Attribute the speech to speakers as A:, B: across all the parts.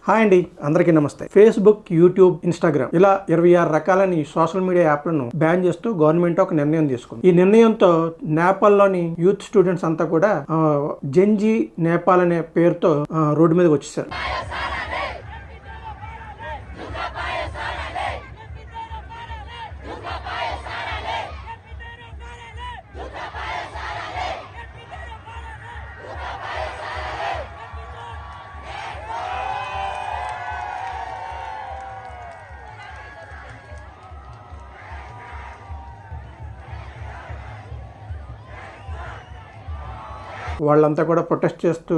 A: Hi అండి, అందరికీ నమస్తే. ఫేస్బుక్, యూట్యూబ్, ఇన్స్టాగ్రామ్ ఇలా 26 రకాలని సోషల్ మీడియా యాప్లను బ్యాన్ చేస్తూ గవర్నమెంట్ ఒక నిర్ణయం తీసుకుంది. ఈ నిర్ణయంతో నేపాల్లోని యూత్ స్టూడెంట్స్ అంతా కూడా జెన్జీ నేపాల్ అనే పేరుతో రోడ్డు మీదకి వచ్చేసారు. వాళ్ళంతా కూడా ప్రొటెస్ట్ చేస్తూ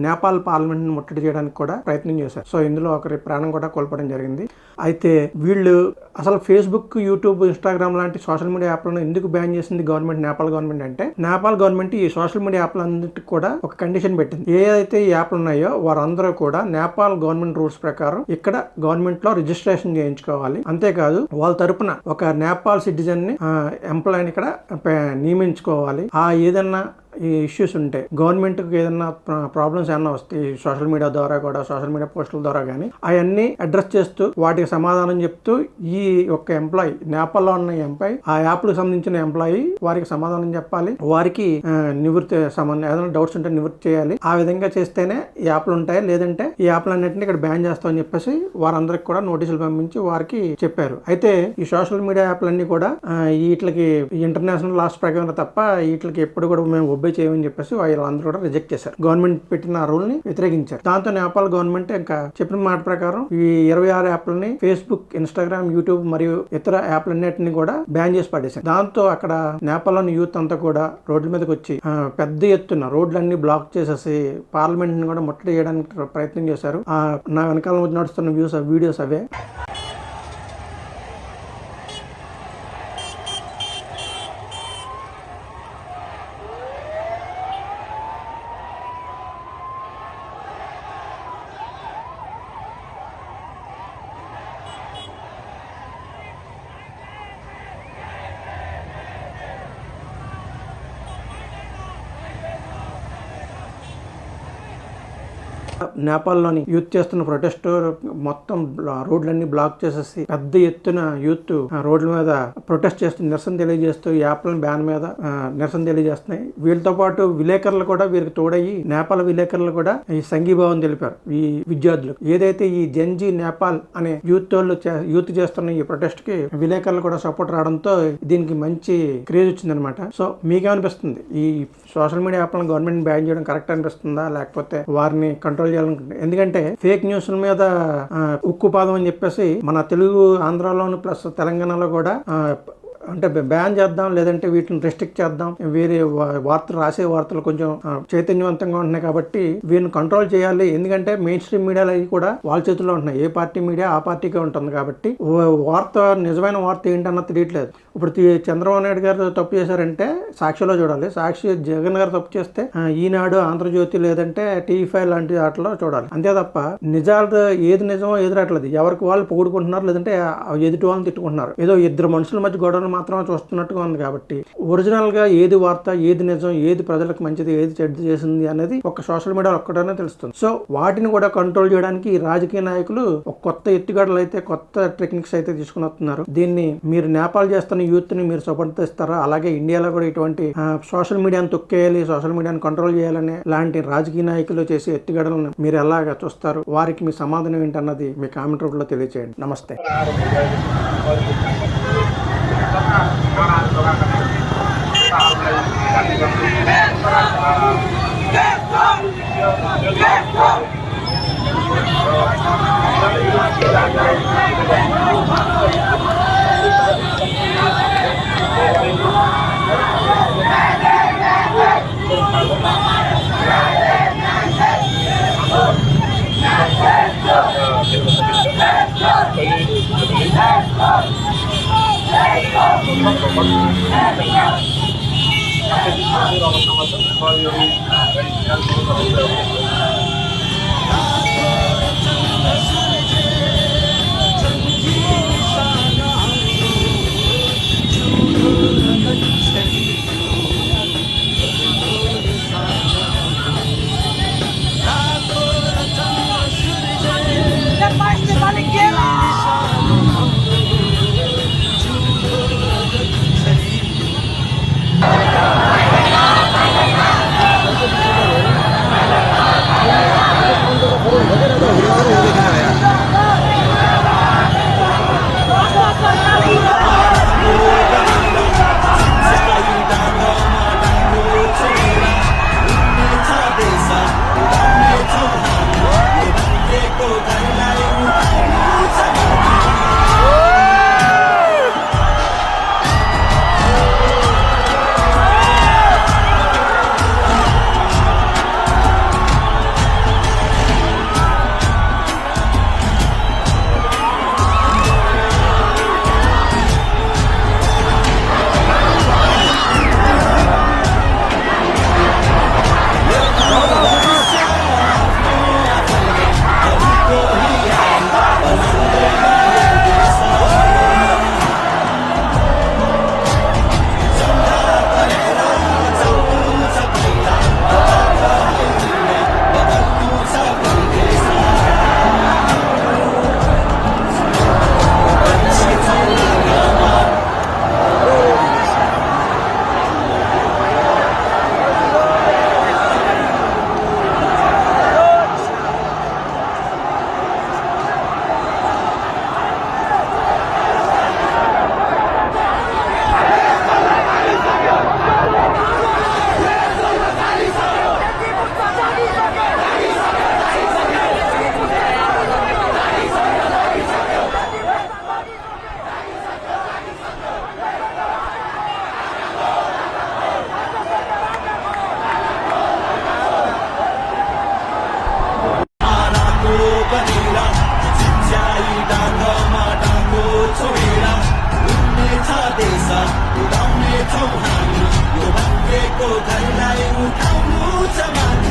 A: నేపాల్ పార్లమెంట్ ని ముట్టడి చేయడానికి కూడా ప్రయత్నం చేశారు. సో ఇందులో ఒకరి ప్రాణం కూడా కోల్పోవడం జరిగింది. అయితే వీళ్ళు అసలు ఫేస్బుక్, యూట్యూబ్, ఇన్స్టాగ్రామ్ లాంటి సోషల్ మీడియా యాప్లను ఎందుకు బ్యాన్ చేసింది నేపాల్ గవర్నమెంట్ అంటే, నేపాల్ గవర్నమెంట్ ఈ సోషల్ మీడియా యాప్లన్నిటికీ కూడా ఒక కండిషన్ పెట్టింది. ఏదైతే ఈ యాప్లు ఉన్నాయో వారందరూ కూడా నేపాల్ గవర్నమెంట్ రూల్స్ ప్రకారం ఇక్కడ గవర్నమెంట్ లో రిజిస్ట్రేషన్ చేయించుకోవాలి. అంతేకాదు వాళ్ళ తరపున ఒక నేపాల్ సిటిజన్ ని ఎంప్లాయీని ఇక్కడ నియమించుకోవాలి. ఏదన్నా ఈ ఇష్యూస్ ఉంటే, గవర్నమెంట్కి ఏదైనా ప్రాబ్లమ్స్ ఏమన్నా వస్తాయి సోషల్ మీడియా ద్వారా కూడా, సోషల్ మీడియా పోస్టుల ద్వారా కానీ, అవన్నీ అడ్రస్ చేస్తూ వాటికి సమాధానం చెప్తూ ఈ యొక్క ఎంప్లాయీ, నేపాల్లో ఉన్న ఎంప్లాయీ, ఆ యాప్లకు సంబంధించిన ఎంప్లాయీ వారికి సమాధానం చెప్పాలి. వారికి ఏదైనా డౌట్స్ ఉంటే నివృత్తి చేయాలి. ఆ విధంగా చేస్తేనే ఈ యాప్లు ఉంటాయి. లేదంటే ఈ యాప్లు అన్నింటినీ ఇక్కడ బ్యాన్ చేస్తామని చెప్పేసి వారందరికి కూడా నోటీసులు పంపించి వారికి చెప్పారు. అయితే ఈ సోషల్ మీడియా యాప్లన్నీ కూడా వీటికి ఇంటర్నేషనల్ లాస్ ప్రకారం తప్ప వీటికి ఎప్పుడు కూడా మేము ఒబ్బై చేయమని చెప్పేసి వాళ్ళందరూ కూడా రిజెక్ట్ చేశారు. గవర్నమెంట్ పెట్టిన రూల్ ని వ్యతిరేకించారు. దాంతో నేపాల్ గవర్నమెంట్ ఇంకా చెప్పిన మాట ప్రకారం ఈ 26 యాప్లని ఫేస్బుక్, ఇన్స్టాగ్రామ్, యూట్యూబ్ మరియు ఇతర యాప్లన్నిటిని కూడా బ్యాన్ చేసి పడేశారు. దాంతో అక్కడ నేపాల్లోని యూత్ అంతా కూడా రోడ్ల మీదకి వచ్చి పెద్ద ఎత్తున రోడ్లన్నీ బ్లాక్ చేసేసి పార్లమెంట్ ని కూడా ముట్టడి చేయడానికి ప్రయత్నం చేశారు. నా వెనకాల నడుస్తున్న వీడియోస్ అవే. నేపాల్లోని యూత్ చేస్తున్న ప్రొటెస్ట్ మొత్తం రోడ్లన్నీ బ్లాక్ చేసేసి పెద్ద ఎత్తున యూత్ రోడ్ల మీద ప్రొటెస్ట్ చేస్తూ నిరసన తెలియజేస్తూ యాప్ల బ్యాన్ మీద నిరసన తెలియజేస్తున్నాయి. వీళ్ళతో పాటు విలేకరులు కూడా వీరికి తోడయ్యి నేపాల్ విలేకరులు కూడా ఈ సంఘీభావం తెలిపారు. ఈ విద్యార్థులు ఏదైతే ఈ జెన్జీ నేపాల్ అనే యూత్ చేస్తున్న ఈ ప్రొటెస్ట్ కి విలేకరులు కూడా సపోర్ట్ రావడంతో దీనికి మంచి క్రేజ్ వచ్చిందనమాట. సో మీకేమనిపిస్తుంది? ఈ సోషల్ మీడియా యాప్లను గవర్నమెంట్ బ్యాన్ చేయడం కరెక్ట్ అనిపిస్తుందా, లేకపోతే వారిని కంట్రోల్ చేయాలనుకుంటుంది? ఎందుకంటే ఫేక్ న్యూస్ల మీద ఉక్కుపాదం అని చెప్పేసి మన తెలుగు, ఆంధ్రాలోను ప్లస్ తెలంగాణలో కూడా అంటే బ్యాన్ చేద్దాం, లేదంటే వీటిని రెస్ట్రిక్ట్ చేద్దాం, వేరే రాసే వార్తలు కొంచెం చైతన్యవంతంగా ఉంటున్నాయి కాబట్టి వీటిని కంట్రోల్ చేయాలి. ఎందుకంటే మెయిన్ స్ట్రీమ్ మీడియాలు అవి కూడా వాళ్ళ చేతుల్లో ఉంటున్నాయి. ఏ పార్టీ మీడియా ఆ పార్టీకే ఉంటుంది కాబట్టి నిజమైన వార్త ఏంటన్నది తెలియట్లేదు. ఇప్పుడు చంద్రబాబు నాయుడు గారు తప్పు చేశారంటే సాక్షిలో చూడాలి. సాక్షి జగన్ గారు తప్పు చేస్తే ఈనాడు, ఆంధ్రజ్యోతి లేదంటే టీవీ5 లాంటి వాటిలో చూడాలి. అంతే తప్ప నిజాలు ఏది నిజమో ఏది రావట్లేదు. ఎవరికి వాళ్ళు పొగుడుకుంటున్నారు, లేదంటే ఎదుటి వాళ్ళని తిట్టుకుంటున్నారు. ఏదో ఇద్దరు మనుషుల మధ్య గొడవలు మాత్రమే చూస్తున్నట్టుగా ఉంది. కాబట్టి ఒరిజినల్ గా ఏది వార్త, ఏది నిజం, ఏది ప్రజలకు మంచిది, ఏది చెడ్డ చేసింది అనేది ఒక సోషల్ మీడియా ఒక్కటనే తెలుస్తుంది. సో వాటిని కూడా కంట్రోల్ చేయడానికి ఈ రాజకీయ నాయకులు ఒక కొత్త ఎత్తుగడలు అయితే, కొత్త టెక్నిక్స్ అయితే తీసుకుని వస్తున్నారు. దీన్ని మీరు నేపాల్ చేస్తున్న యూత్ ని మీరు సపోర్ట్ ఇస్తారా? అలాగే ఇండియాలో కూడా ఇటువంటి సోషల్ మీడియాను తొక్కేయాలి, సోషల్ మీడియాను కంట్రోల్ చేయాలనే లాంటి రాజకీయ నాయకులు చేసే ఎత్తుగడలను మీరు ఎలాగా చూస్తారు? వారికి మీ సమాధానం ఏంటన్నది మీ కామెంట్ రూపంలో తెలియజేయండి. నమస్తే.
B: Yo banque ko dai lai u thau nu chama